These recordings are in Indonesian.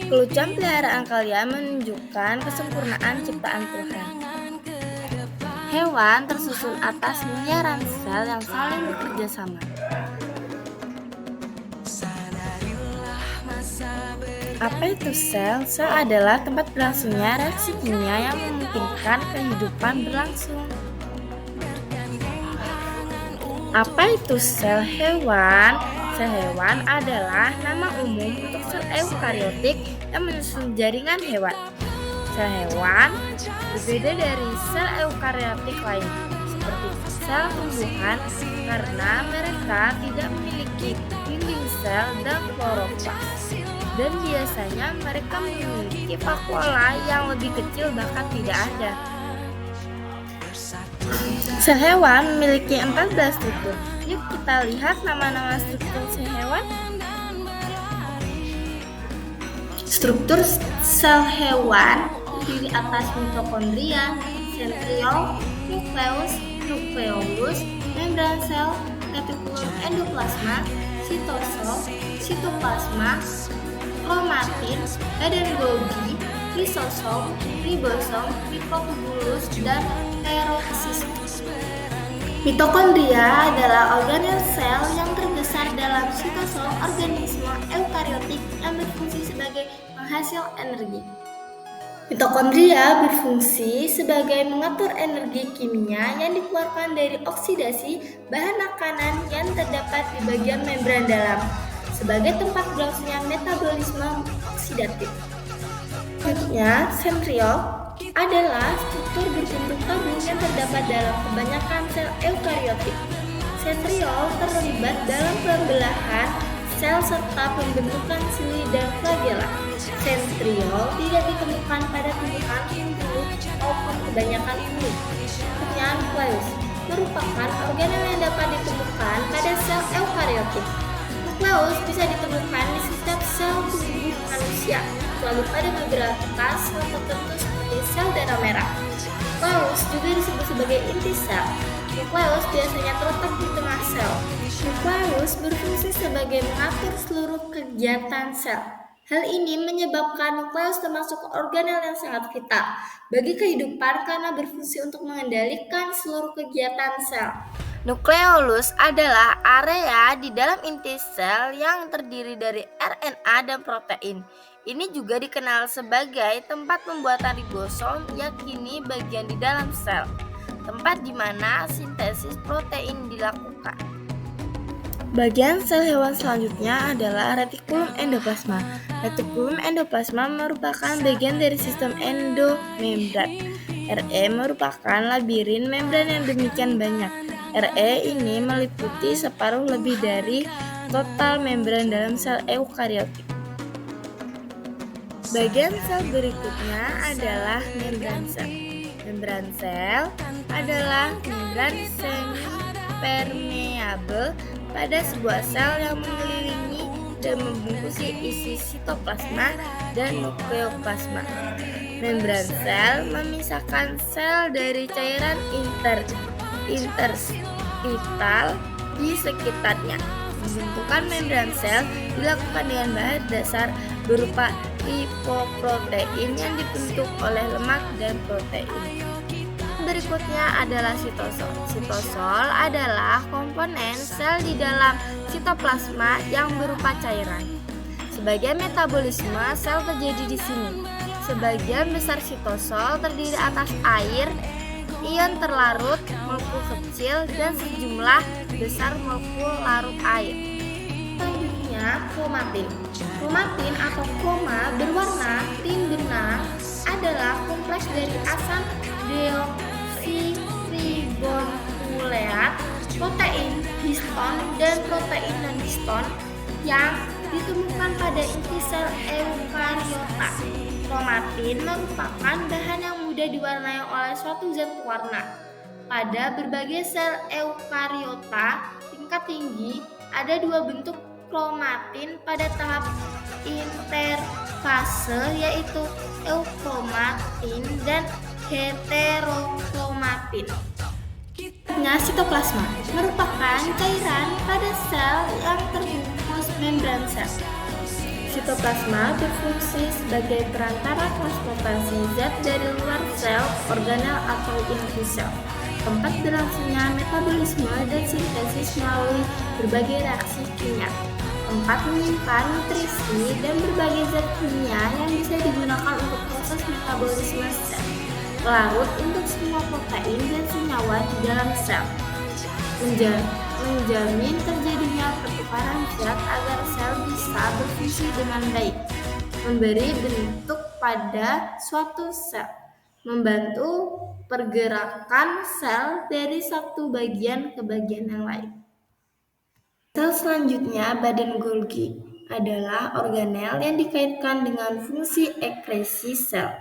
Kelucuan peliharaan kalian menunjukkan kesempurnaan ciptaan Tuhan. Hewan tersusun atas miliaran sel yang saling bekerja sama. Apa itu sel? Sel adalah tempat berlangsungnya reaksi kimia yang memungkinkan kehidupan berlangsung. Apa itu sel hewan? Sel hewan adalah nama umum untuk sel eukariotik yang menyusun jaringan hewan. Sel hewan berbeda dari sel eukariotik lain, seperti sel tumbuhan, karena mereka tidak memiliki dinding sel dan kloroplas. Dan biasanya mereka memiliki vakuola yang lebih kecil bahkan tidak ada. Sel hewan memiliki 14 struktur. Yuk kita lihat nama-nama struktur sel hewan. Struktur sel hewan terdiri atas mitokondria, sentriol, nukleus, nukleolus, membran sel, retikulum endoplasma, sitosol, sitoplasma, kromatin, badan Golgi, lisosom, ribosom, mikrotubulus, dan peroksisom. Mitokondria adalah organel sel yang terbesar dalam sitosol organisme eukariotik yang berfungsi sebagai penghasil energi. Mitokondria berfungsi sebagai mengatur energi kimia yang dikeluarkan dari oksidasi bahan makanan yang terdapat di bagian membran dalam, sebagai tempat berlangsungnya metabolisme oksidatif. Selanjutnya, sentriol adalah struktur berbentuk tabung yang terdapat dalam kebanyakan sel eukariotik. Sentriol terlibat dalam pembelahan sel serta pembentukan sili dan flagela. Sentriol tidak ditemukan pada tumbuhan, tumbuh, maupun kebanyakan tumbuh. Selanjutnya, nukleus merupakan organel yang dapat ditemukan pada sel eukariotik. Nukleus bisa ditemukan di setiap sel tubuh manusia, lalu pada beberapa sel tertentu seperti sel darah merah. Nukleus juga disebut sebagai inti sel. Nukleus biasanya terletak di tengah sel. Nukleus berfungsi sebagai mengatur seluruh kegiatan sel. Hal ini menyebabkan nukleus termasuk organel yang sangat vital bagi kehidupan karena berfungsi untuk mengendalikan seluruh kegiatan sel. Nukleolus adalah area di dalam inti sel yang terdiri dari RNA dan protein. Ini juga dikenal sebagai tempat pembuatan ribosom, yakni bagian di dalam sel, tempat di mana sintesis protein dilakukan. Bagian sel hewan selanjutnya adalah retikulum endoplasma. Retikulum endoplasma merupakan bagian dari sistem endomembran. RE merupakan labirin membran yang demikian banyak. RE ini meliputi separuh lebih dari total membran dalam sel eukariotik. Bagian sel berikutnya adalah membran sel. Membran sel adalah membran semi-permeabel pada sebuah sel yang mengelilingi dan membungkusi isi sitoplasma dan nukleoplasma. Membran sel memisahkan sel dari cairan interstital di sekitarnya. Pembentukan membran sel dilakukan dengan bahan dasar berupa lipoprotein yang dibentuk oleh lemak dan protein. Berikutnya adalah sitosol. Sitosol adalah komponen sel di dalam sitoplasma yang berupa cairan. Sebagian metabolisme sel terjadi di sini. Sebagian besar sitosol terdiri atas air, ion terlarut, molekul kecil, dan sejumlah besar molekul larut air. Selanjutnya, kromatin. Kromatin atau kroma berwarna tin benang adalah kompleks dari asam deoksiribonuleat, protein histon, dan protein non-histon yang ditemukan pada inti sel eukariota. Kromatin merupakan bahan yang mudah diwarnai oleh suatu zat warna. Pada berbagai sel eukariota tingkat tinggi, ada dua bentuk kromatin pada tahap interfase, yaitu eukromatin dan heterokromatin. Sitoplasma merupakan cairan pada sel yang terbungkus membran sel. Sitoplasma berfungsi sebagai perantara transportasi zat dari luar sel, organel atau inti sel, tempat berlangsungnya metabolisme dan sintesis melalui berbagai reaksi kimia, tempat menyimpan nutrisi dan berbagai zat kimia yang bisa digunakan untuk proses metabolisme sel, pelarut untuk semua protein dan senyawa di dalam sel, menjamin terjadinya pertukaran zat agar sel bisa berfungsi dengan baik, memberi bentuk pada suatu sel, membantu pergerakan sel dari satu bagian ke bagian yang lain. Sel selanjutnya, badan Golgi, adalah organel yang dikaitkan dengan fungsi ekresi sel.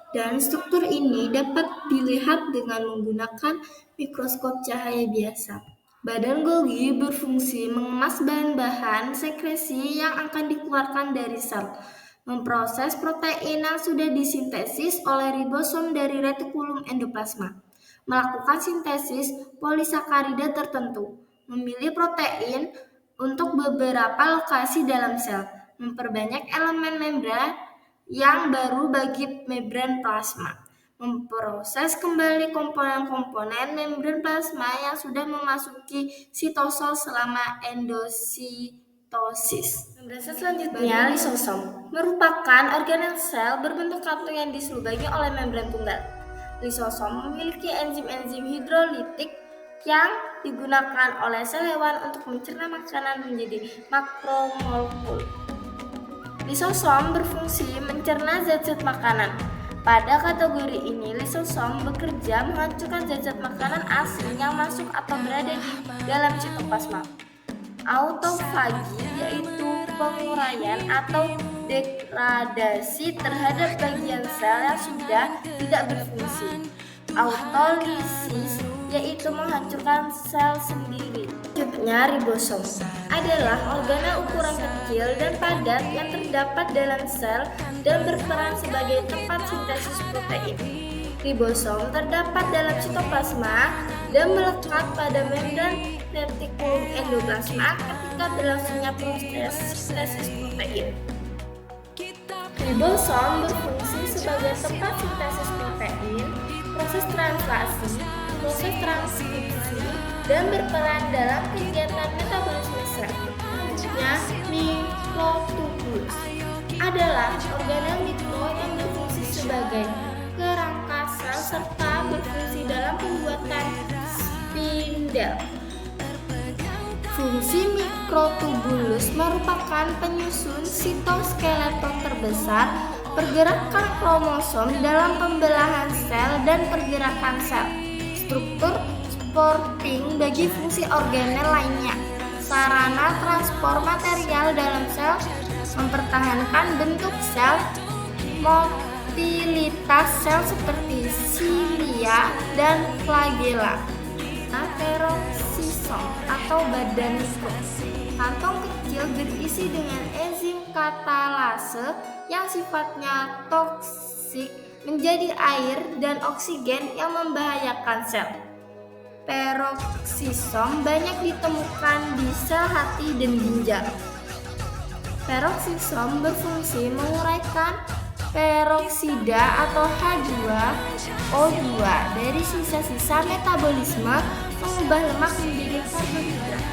Dan struktur ini dapat dilihat dengan menggunakan mikroskop cahaya biasa. Badan Golgi berfungsi mengemas bahan-bahan sekresi yang akan dikeluarkan dari sel, memproses protein yang sudah disintesis oleh ribosom dari retikulum endoplasma, melakukan sintesis polisakarida tertentu, memilih protein untuk beberapa lokasi dalam sel, memperbanyak elemen membran yang baru bagi membran plasma, memproses kembali komponen-komponen membran plasma yang sudah memasuki sitosol selama endositosis. Membran sel selanjutnya, lisosom, merupakan organel sel berbentuk kartu yang diselubangi oleh membran tunggal. Lisosom memiliki enzim-enzim hidrolitik yang digunakan oleh sel hewan untuk mencerna makanan menjadi makromolekul. Lisosom berfungsi mencerna zat-zat makanan. Pada kategori ini, lisosom bekerja menghancurkan zat-zat makanan asing yang masuk atau berada di dalam sitoplasma. Autofagi yaitu penguraian atau degradasi terhadap bagian sel yang sudah tidak berfungsi. Autolisis yaitu menghancurkan sel sendiri. Selanjutnya, ribosom adalah organel ukuran kecil dan padat yang terdapat dalam sel dan berperan sebagai tempat sintesis protein. Ribosom terdapat dalam sitoplasma dan melekat pada membran retikulum endoplasma ketika berlangsungnya proses sintesis protein. Ribosom berfungsi sebagai tempat sintesis protein, proses translasi, proses transkripsi, dan berperan dalam kegiatan metabolisme sel. Selanjutnya, mikrotubulus adalah organel mikro yang berfungsi sebagai kerangka sel serta berfungsi dalam pembuatan spindel. Fungsi mikrotubulus merupakan penyusun sitoskeleton terbesar, pergerakan kromosom dalam pembelahan sel dan pergerakan sel, struktur supporting bagi fungsi organel lainnya, sarana transport material dalam sel, mempertahankan bentuk sel, motilitas sel seperti silia dan flagella. Peroksisom atau badan mikro, kantong kecil berisi dengan enzim katalase yang sifatnya toksik menjadi air dan oksigen yang membahayakan sel. Peroksisom banyak ditemukan di sel hati dan ginjal. Peroksisom berfungsi menguraikan peroksida atau H2O2 dari sisa-sisa metabolisme, mengubah lemak menjadi karbohidrat.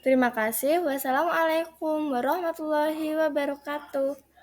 Terima kasih. Wassalamualaikum warahmatullahi wabarakatuh.